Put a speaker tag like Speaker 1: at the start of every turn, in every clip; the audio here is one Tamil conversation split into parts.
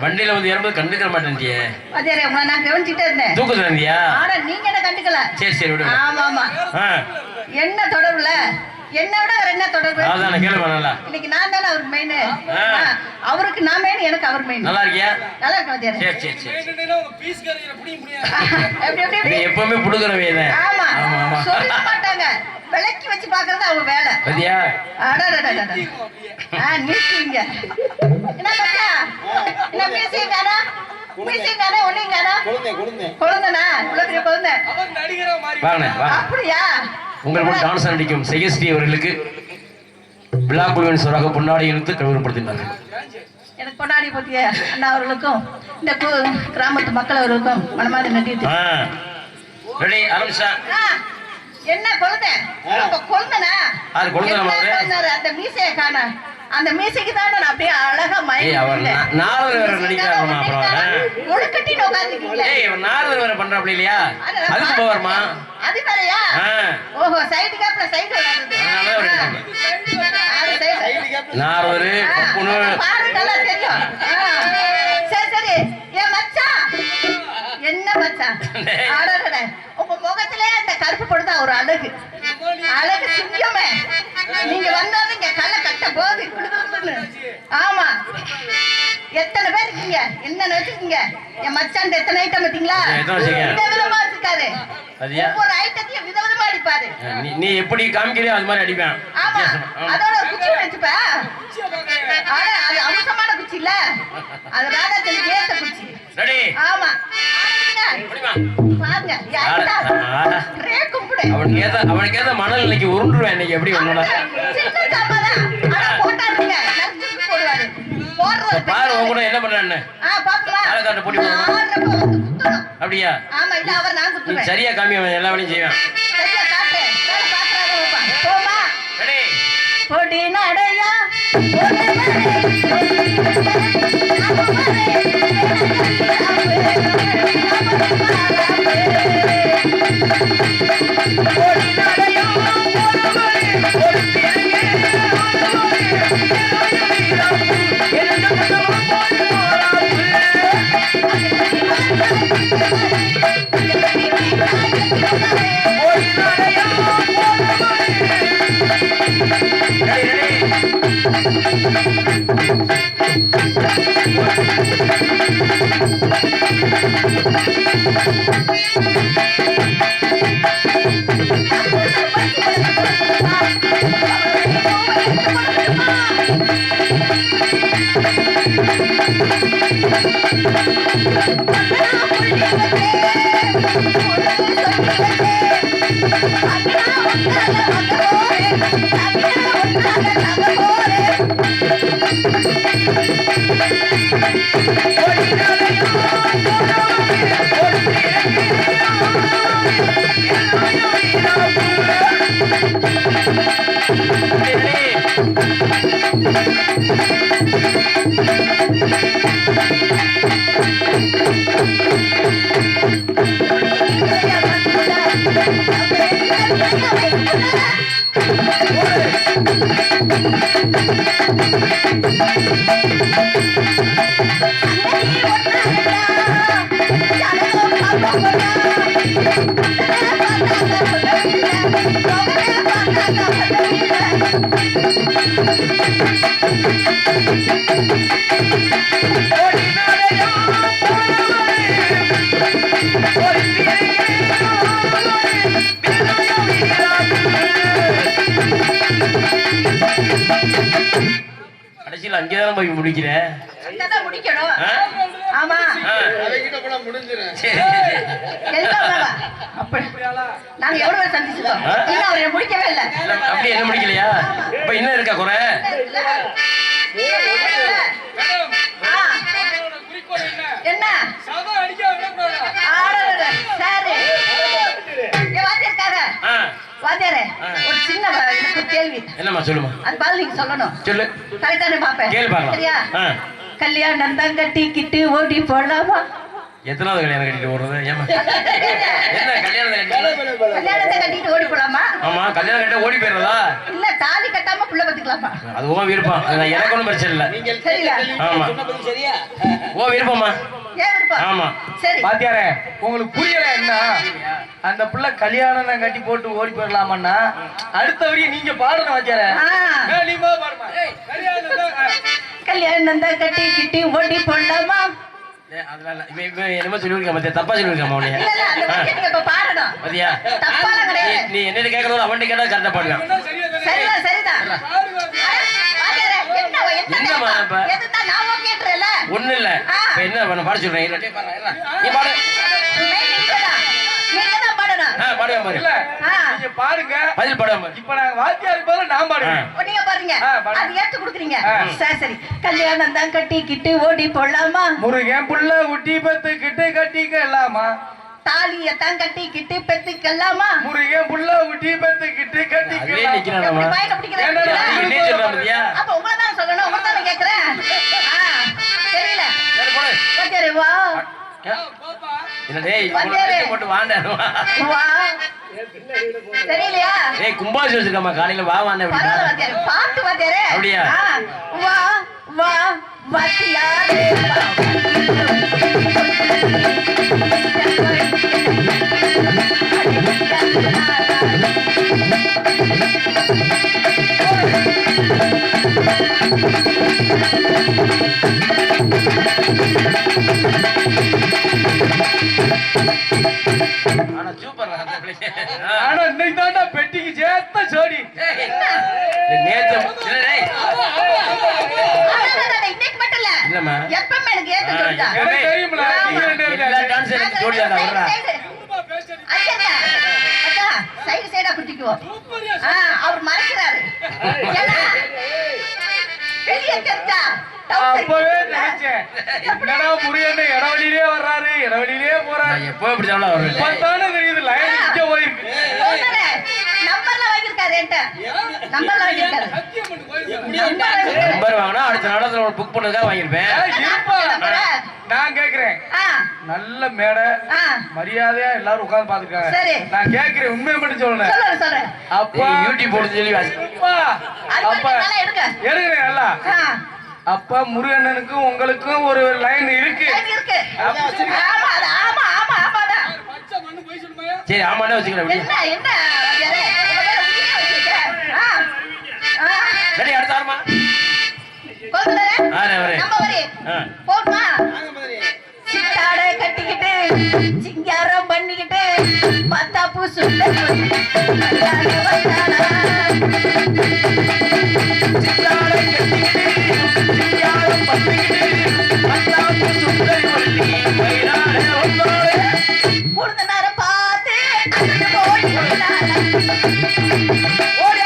Speaker 1: வண்டியில வந்து ஏறும்போது கண்டுக்க மாட்டேன்டியே.
Speaker 2: நான் கவனிச்சுட்டே இருந்தேன்.
Speaker 1: தூக்குது இருந்தியா?
Speaker 2: ஆனா நீங்க என்ன கண்டுக்கல.
Speaker 1: சரி சரி விடு.
Speaker 2: ஆமா ஆமா. என்ன தொடர்புல என்ன விட வேற என்ன தொடர்பு?
Speaker 1: அதான் கேளுமா. நல்லா
Speaker 2: இன்னைக்கு நான் தானே அவருக்கு மெயின். அவருக்கு நான் மெயின், எனக்கு அவர் மெயின்.
Speaker 1: நல்லா இருக்கியா?
Speaker 2: நல்லா இருக்கு வாத்தியாரே.
Speaker 1: சரி சரி சரி.
Speaker 3: பீஸ் கறியில புடிங்க முடியாது.
Speaker 2: எப்படி எப்படி?
Speaker 1: எப்பவுமே புடுங்கறவே தான்.
Speaker 2: ஆமா ஆமா. சொல்ல மாட்டாங்க. விளக்கி வச்சு பாக்குறது அவங்க வேலை.
Speaker 1: பாத்தியா?
Speaker 2: அடடடடட. நீங்க. என்ன பச்சா? என்ன பேசிட்டாரா? பேசிட்டாரா ஒண்ணேங்கடா? குழந்தைனா? இவ்வளவு பெரிய குழந்தை.
Speaker 3: அவன் நடிகரா மாறி.
Speaker 1: வாங்க வாங்க.
Speaker 2: அப்படியா?
Speaker 1: உங்கள் முன் டான்ஸ் நடிக்கும் செகஸ்டி அவர்களுக்கு விழா குழுவின் சார்பாக பொன்னாடை இழுத்து கௌரவப்படுத்தினார்கள்.
Speaker 2: எனக்கு பொன்னாடி போட்டிய அண்ணா அவர்களுக்கும் இந்த கிராமத்து மக்கள் அவர்களுக்கும் மனமார்ந்த நன்றி.
Speaker 1: ரெடி ஆரம்பிச்சா.
Speaker 2: என்ன குழந்தை? குழந்தைனா?
Speaker 1: அது குழந்தை.
Speaker 2: அந்த மீசையை காண. அந்த மீசைக்கு தான் நான் அப்படியே அழகா
Speaker 1: மயங்கிட்டேன். நாரதர் வேற நடிக்கிறாருமா. அப்புறம்
Speaker 2: ஒழுக்கட்டி உட்கார்ந்துட்டீங்களே.
Speaker 1: இவன் நாரதர் வேற பண்றாப்ல இல்லையா? அதுக்கு போவாருமா.
Speaker 2: அது வேறயா? ஓஹோ சைடு கேப்ல சைடு வராது.
Speaker 1: நாரதர் பொண்ணு
Speaker 2: பாரு நல்லா தெரியும். சரி சரி. ஏ மச்சான். என்ன மச்சான்? அடடட. உங்க முகத்திலே அந்த கருப்பு பொடுதா ஒரு அழகு. அழகு சிங்கமே. நீங்க வந்தாலும் இங்க கல்ல கட்ட போகுது. ஆமா. எத்தனை பேர் இருக்கீங்க? என்ன வச்சிருக்கீங்க? என் மச்சான் எத்தனை ஐட்டம் பாத்தீங்களா? விதவிதமா வச்சிருக்காரு. ஒவ்வொரு ஐட்டத்தையும் விதவிதமா அடிப்பாரு.
Speaker 1: நீ எப்படி காமிக்கிறியோ அது மாதிரி அடிப்பேன்.
Speaker 2: ஆமா. அதோட குச்சி வச்சுப்ப. அது அம்சமான குச்சி இல்ல. அது ராதாச்சந்திரன் ஏத்த குச்சி.
Speaker 1: ரெடி?
Speaker 2: ஆமா.
Speaker 1: அவனுக்கு ஏதா மணல் இன்னைக்கு உருண்டுருவேன். இன்னைக்கு எப்படி ஒண்ணு பாரு. உன் கூட என்ன பண்றான்னு அப்படியா? சரியா காமி. அவன் எல்லா வேலையும் செய்வான்.
Speaker 2: பொடி நடையா
Speaker 1: கடைசியில் அங்கேதான் போய் முடிக்கிறேன்.
Speaker 2: நாங்க எவ்வளவு சந்திச்சிட்டோம். முடிக்கவே இல்லை.
Speaker 1: அப்படி என்ன முடிக்கலையா? இப்ப என்ன இருக்கா குறை?
Speaker 2: என்ன ஒரு சின்ன கேள்வி.
Speaker 1: என்னமா சொல்லுமா?
Speaker 2: அது பதில் நீங்க சொல்லணும்.
Speaker 1: சொல்லு.
Speaker 2: கரெக்டானே பாப்பேன்.
Speaker 1: கேளு பாக்கலாம்.
Speaker 2: சரியா? கல்யாணம் தான் கட்டிக்கிட்டு ஓடி போலாமா?
Speaker 1: எத்தனாவது கல்யாணம் கட்டிட்டு ஓடுறது? ஏமா என்ன கல்யாணத்தை
Speaker 2: கல்யாணத்தை கட்டிட்டு ஓடி போலாமா?
Speaker 1: ஆமா கல்யாணம் கட்ட ஓடி போயிடுறதா?
Speaker 2: இல்ல தாலி கட்டாம புள்ள பத்துக்கலாமா?
Speaker 1: அது உன் விருப்பம். அது நான் எனக்கு ஒன்றும் பிரச்சனை இல்லை.
Speaker 2: சரியா?
Speaker 1: ஆமா ஓ விருப்பமா?
Speaker 2: ஏன் விருப்பம்?
Speaker 1: ஆமா
Speaker 2: சரி.
Speaker 3: பாத்தியாரே உங்களுக்கு புரியல என்ன? அந்த புள்ள கல்யாணம் கட்டி போட்டு ஓடி போயிடலாமன்னா அடுத்த வரையும் நீங்க பாடணும் வாத்தியாரே.
Speaker 2: ஆ.
Speaker 3: நீ பாடுமா?
Speaker 2: கல்யாணம் தான் கட்டிக்கிட்டு ஓடி போலாமா?
Speaker 1: அதனால இவன் என்னமோ சொல்லியிருக்கா மத்தியா, தப்பா சொல்லியிருக்காமா உன்னைய?
Speaker 2: இல்ல இல்ல அந்த மாதிரி நீங்க இப்ப பாடணும்.
Speaker 1: மதியா
Speaker 2: தப்பாலாம் கிடையாது.
Speaker 1: நீ என்ன கேட்கறதோ அவன்கிட்ட கேட்டா கரெக்டா பாடுவான்.
Speaker 2: சரிதான் சரிதான். வாத்தியாரே,
Speaker 1: என்னம்மா இப்ப?
Speaker 2: எதுனா நான் ஓகேன்றேல.
Speaker 1: ஒண்ணு இல்ல இப்ப என்ன பண்ண பாட சொல்றேன். இல்ல, டேய், பாரு, நீ பாடு.
Speaker 2: நீங்க தான் பாடணும்.
Speaker 1: பாடுவேன் பாரு.
Speaker 3: இல்ல
Speaker 2: ஆ.
Speaker 3: நீங்க பாருங்க.
Speaker 1: பதில் பாடுவேன் பாரு.
Speaker 3: இப்ப நாங்க வாத்தியாருக்கு பதிலா நான் பாடுவேன்.
Speaker 2: நீங்க பாருங்க.
Speaker 3: பாடுங்க.
Speaker 2: அது ஏத்து கொடுக்குறீங்க.
Speaker 3: ஆ.
Speaker 2: சரி சரி. கல்யாணம் தான் கட்டிக்கிட்டு ஓடி போலாமா?
Speaker 3: முருகன் புள்ள உட்டி பத்து கிட்டு கட்டிக்கலாமா?
Speaker 2: தாலிய தான் கட்டிக்கிட்டு பெத்துக்கலாமா?
Speaker 3: முருகன் புள்ள உட்டி பத்து கிட்டு
Speaker 1: அதுலயே
Speaker 3: கட்டிக்கலாம்.
Speaker 1: நிக்கிறானம்மா.
Speaker 2: எப்படி வாயில பிடிக்கிறேன்?
Speaker 3: என்னடா?
Speaker 1: என்ன சொல்றா மதியா?
Speaker 2: அப்ப உங்களை தான் சொல்லணும். உங்களை தான் கேக்குறேன். தெரியல.
Speaker 1: சரி போடு.
Speaker 2: வாத்தியாரே வா.
Speaker 1: என்ன டேய்
Speaker 2: வாத்தியாரே.
Speaker 1: போட்டு வாண்டா.
Speaker 2: வா. தெரியலையா?
Speaker 1: டேய் கும்பாசி வச்சிருக்காமா காலையில வா வாண்டா
Speaker 2: பரவாயில்ல
Speaker 1: அப்படினா.
Speaker 2: வாத்தியாரே. பாட்டு வாத்தியாரே.
Speaker 1: அப்படியா?
Speaker 2: வா வா வாத்தியாரே வா.
Speaker 1: ஆனா சூப்பர் அந்த பிள்ளை.
Speaker 3: ஆனா இன்னைக்கு தான்டா பெட்டிக்கு சேர்த்த ஜோடி.
Speaker 1: டேய் நேத்து இல்ல டேய்.
Speaker 2: அடடடட, இன்னைக்கு மட்டும் இல்ல.
Speaker 1: இல்லம்மா.
Speaker 2: எப்பவுமே எனக்கு ஏத்த ஜோடிதான்.
Speaker 3: எனக்கு தெரியும்ல நீங்க ரெண்டு பேரும்.
Speaker 1: எல்லா டான்ஸ் எனக்கு ஜோடி தான்டா வர்றா.
Speaker 2: சைடு சைடா குத்திக்குவோம். அவர் மறைக்கிறாரு. ஏன்னா, வெளியே தெரிஞ்சா
Speaker 3: அப்பவே நினைச்சேன் என்னடா முருகன் இடவழியிலே வர்றாரு இடவழியிலே போறாரு.
Speaker 1: நான் எப்போ இப்படி தானடா வருவேன்.
Speaker 3: இப்பதானே தெரியுது லைன் இங்க போயிருக்கு.
Speaker 2: நம்பர்ல வாங்கியிருக்காரு என்கிட்ட. நம்பர்ல வாங்கியிருக்காரு.
Speaker 1: நம்பர் வாங்கினா அடுத்த நாளத்துல ஒரு புக் பண்ணதுக்காக வாங்கியிருப்பேன்.
Speaker 3: இருப்பா. நான் கேக்குறேன் நல்ல மேடை மரியாதையா எல்லாரும் உட்கார்ந்து பாத்துருக்காங்க.
Speaker 2: சரி.
Speaker 3: நான் கேக்குறேன் உண்மையை மட்டும் சொல்லுங்க.
Speaker 2: சொல்லுறேன் சொல்றேன்.
Speaker 3: அப்பா
Speaker 1: யூடியூப் போட்டு சொல்லி வாசி.
Speaker 3: அப்பா அப்பா
Speaker 2: நல்லா எடுங்க.
Speaker 3: எடுக்கிறேன் நல்லா. அப்பா முருகண்ணனுக்கும் உங்களுக்கும் ஒரு லைன் இருக்கு.
Speaker 2: இருக்கு. ஆமா அது ஆமா ஆமா ஆமாதான்.
Speaker 1: சரி ஆமாண்ணே வச்சுக்கிறேன்.
Speaker 2: என்ன என்ன வாத்தியாரே? உங்க மேல உயிரே வச்சிருக்கேன்.
Speaker 1: சரி அடுத்த ஆரமா.
Speaker 2: கோகுலரே,
Speaker 1: வரேன்.
Speaker 2: நம்ம வரி. போடுமா? சித்தாடை கட்டிக்கிட்டு சிங்காரம் பண்ணிக்கிட்டு பத்தாப்பு சுண்டல் சித்தாடை கட்டிக்கிட்டு சிங்காரம் பண்ணிக்கிட்டு பத்தாப்பு சுண்டல் கொடுத்த நேரம் பார்த்து ஓடி ஓடி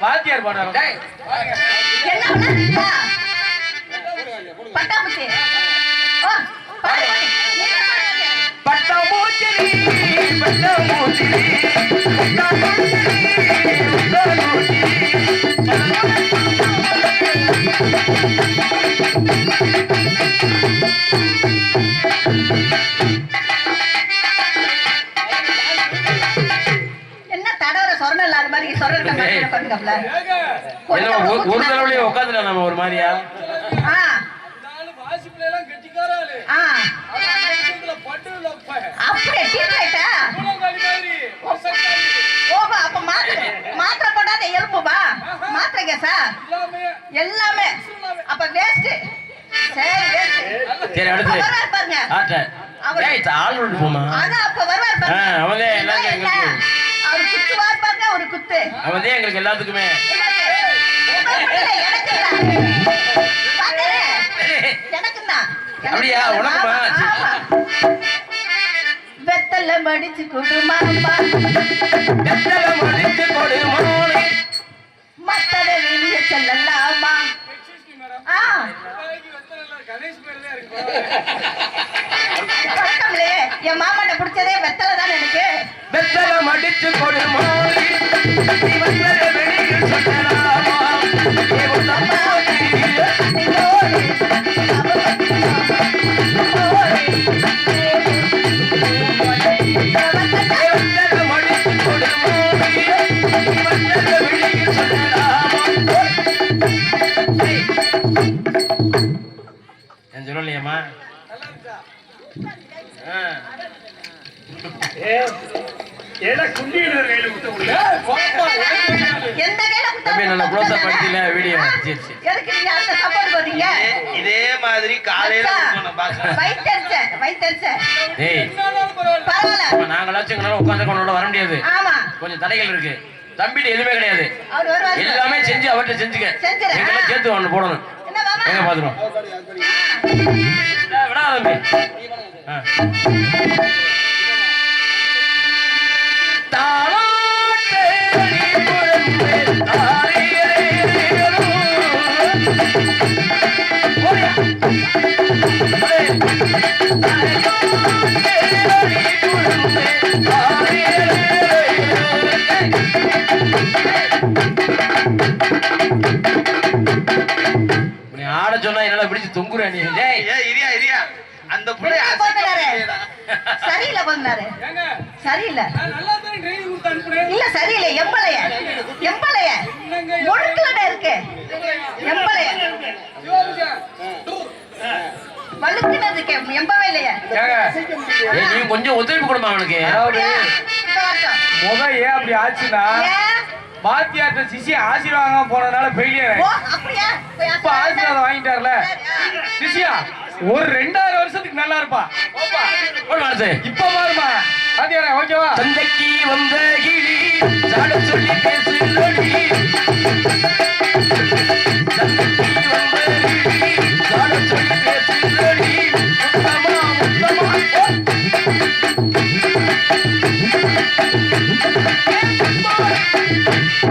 Speaker 3: வாத்தியார் பாடுறாங்க.
Speaker 2: என்ன பண்ணா? பட்டாம்பூச்சி. ஓ, பாடு, பாடு. நீங்க பாடுங்க.
Speaker 1: பட்டாம்பூச்சி பட்டாம்பூச்சி
Speaker 2: என்ன தடவர சொரணம் இல்லாத மாதிரி சொரண பண்ணுங்கப்ல.
Speaker 1: ஒரு தடவையே உட்காந்துட்டா நம்ம ஒரு மாதிரியா.
Speaker 2: அப்படியே டீட்லைட்டா? ஓஹோ, அப்ப மாத்திரை போடாத எலும்புபா மாத்திரை கேசா எல்லாமே அப்ப வேஸ்ட். சரி வேஸ்ட்.
Speaker 1: சரி அடுத்து
Speaker 2: வருவார் பாருங்க.
Speaker 1: ஆள் விட்டு போமா.
Speaker 2: அதான் அப்ப வருவார் பாருங்க.
Speaker 1: அவனே எல்லாரும் எங்களுக்கு
Speaker 2: அவர் குத்துவார் பாருங்க. ஒரு குத்து
Speaker 1: அவனே எங்களுக்கு எல்லாத்துக்குமே. அப்படியா உனக்குமா?
Speaker 2: வெத்தல மடிச்சு கொடுமாப்பா
Speaker 1: வெத்தல மடிச்சு கொடுமானே
Speaker 2: மத்தத வெளிய செல்லலாமா? வணக்கம்லே, என் மாமாட்ட பிடிச்சதே வெத்தலை தான் எனக்கு.
Speaker 1: வெத்தல மடிச்சு கொடுமானே
Speaker 4: ஏடா குண்டியில கையில குத்த முடியல
Speaker 2: எந்த கையில
Speaker 1: தம்பி நல்லா க்ளோஸ் அப்
Speaker 2: குத்தாங்க?
Speaker 1: பண்ணிட்டீல வீடியோ
Speaker 2: ஆ?
Speaker 1: சரி சரி
Speaker 2: எதுக்கு நீங்க அந்த சப்போர்ட் போறீங்க
Speaker 5: இதே மாதிரி காலையில கொடுக்கணும் பாக்க.
Speaker 2: வயிற்றுச்ச
Speaker 1: டேய்
Speaker 2: பரவாயில்ல
Speaker 1: இப்ப நாங்களாச்சும் உட்காந்து கொண்டு வர முடியாது
Speaker 2: ஆமா
Speaker 1: கொஞ்சம் தடைகள் இருக்கு தம்பிட்டு எதுவுமே கிடையாது
Speaker 2: அவர் வருவாரு
Speaker 1: எல்லாமே செஞ்சு அவர்கிட்ட செஞ்சுக்க
Speaker 2: செஞ்சுறேன்.
Speaker 1: எங்களை சேர்த்து ஒண்ணு போடணும்
Speaker 2: என்ன மாமா
Speaker 1: எங்க பாத்துரும் விடா தம்பி ஆ. தாலாட்டை குழந்தை தாரியேறும். ஓடியா. ஏய். தாலாட்டை குழந்தை தாரியேறும். நீ ஆட சொன்னா என்னால பிடிச்சு தொங்குற நீ டேய்
Speaker 5: ஏய், இரியா இரியா அந்த புள்ளை
Speaker 2: என்ன போனாரு? சரியில்லை போனாரு சரியில்லை
Speaker 4: நல்லா தானே ட்ரைனிங் கொடுத்து அனுப்புறேன்
Speaker 2: இல்ல சரியில்லை எம்பளைய முழுக்கலட இருக்கு எம்பளைய வழுக்குனது இருக்கு எம்பவே இல்லையே
Speaker 3: ஏங்க
Speaker 1: ஏய், நீ கொஞ்சம் ஒத்துழைப்பு கொடுமா அவனுக்கு
Speaker 3: அதாவது
Speaker 2: இப்ப வரட்டும்.
Speaker 3: ஏன் அப்படி ஆச்சுன்னா
Speaker 2: ஏன்?
Speaker 3: பாத்தியாட்ட சிசி ஆசீர்வாதம் போனதுனால ஃபெயிலியர்
Speaker 2: ஓ, அப்படியா? போய்
Speaker 3: இப்ப ஆசீர்வாதம் வாங்கிட்டார்ல சிசியா ஒரு 2000 வருஷத்துக்கு நல்லா இருப்பா
Speaker 1: போடு வார்த்தை
Speaker 3: இப்ப பாருமா பாத்தியாரா ஓகேவா
Speaker 1: சந்தைக்கு வந்த கிளி சாட சொல்லி பேசுதடி சந்தைக்கு வந்த கிளி சாட சொல்லி பேசுதடி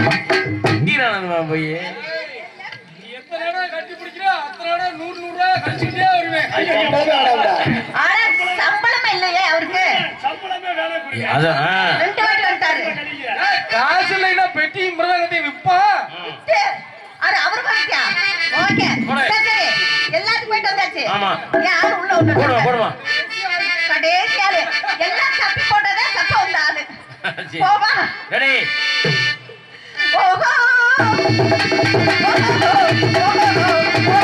Speaker 1: முத்தமா போய்
Speaker 4: எத்தனை இடம் கட்டி பிடிக்கிறா அத்தனை இடம் 100 ரூபா கழிச்சுக்கிட்டே வருவேன்
Speaker 2: ஆனா சம்பளமே இல்லையே அவருக்கு
Speaker 4: சம்பளமே வேலை புரியும்
Speaker 1: அதான்
Speaker 2: 2 வாட்டி வந்துட்டாரு
Speaker 3: காசு இல்லைன்னா பெட்டி மிருதங்கத்தையும் விப்பா
Speaker 2: சரி. ஆனா அவரு பாத்தியா ஓகே
Speaker 1: போடு.
Speaker 2: சரி சரி எல்லாத்துக்கும் போயிட்டு வந்தாச்சு
Speaker 1: ஆமா.
Speaker 2: ஏன் ஆளு உள்ள விட்டு
Speaker 1: போடுமா போடுமா
Speaker 2: கடைசி ஆளு எல்லாம் தப்பி போட்டதே தப்ப வந்த ஆளு
Speaker 1: சரி.
Speaker 2: போவா
Speaker 1: ரெடி
Speaker 2: ஓஹோ ஓஹோ ஓஹோ